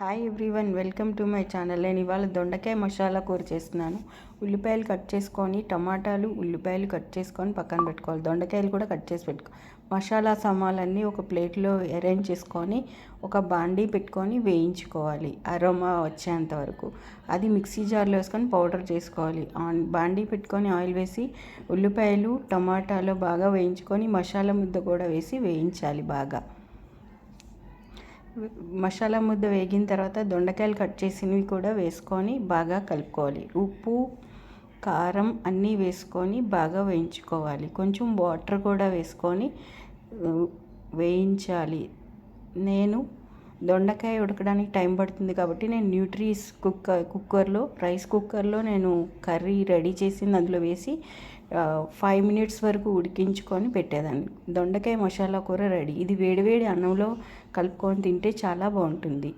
Hi everyone, welcome to my channel. నేను ఇవాళ దొండకాయ మసాలా కూర చేస్తున్నాను. ఉల్లిపాయలు కట్ చేసుకొని, టమాటాలు ఉల్లిపాయలు కట్ చేసుకొని పక్కన పెట్టుకోవాలి. దొండకాయలు కూడా కట్ చేసి పెట్టుకోవాలి. మసాలా సామాన్లన్నీ ఒక ప్లేట్లో అరేంజ్ చేసుకొని ఒక బాండీ పెట్టుకొని వేయించుకోవాలి అరోమా వచ్చేంత వరకు. అది మిక్సీ జార్లో వేసుకొని పౌడర్ చేసుకోవాలి. బాండీ పెట్టుకొని ఆయిల్ వేసి ఉల్లిపాయలు టమాటాలు బాగా వేయించుకొని మసాలా ముద్ద కూడా వేసి వేయించాలి బాగా. మసాలా ముద్ద వేగిన తర్వాత దొండకాయలు కట్ చేసినవి కూడా వేసుకొని బాగా కలుపుకోవాలి. ఉప్పు కారం అన్నీ వేసుకొని బాగా వేయించుకోవాలి. కొంచెం వాటర్ కూడా వేసుకొని వేయించాలి. నేను దొండకాయ ఉడకడానికి టైం పడుతుంది కాబట్టి నేను న్యూట్రీస్ రైస్ కుక్కర్లో నేను కర్రీ రెడీ చేసి అందులో వేసి 5 minutes వరకు ఉడికించుకొని పెట్టేదాన్ని. దొండకాయ మసాలా కూర రెడీ. ఇది వేడివేడి అన్నంలో కలుపుకొని తింటే చాలా బాగుంటుంది.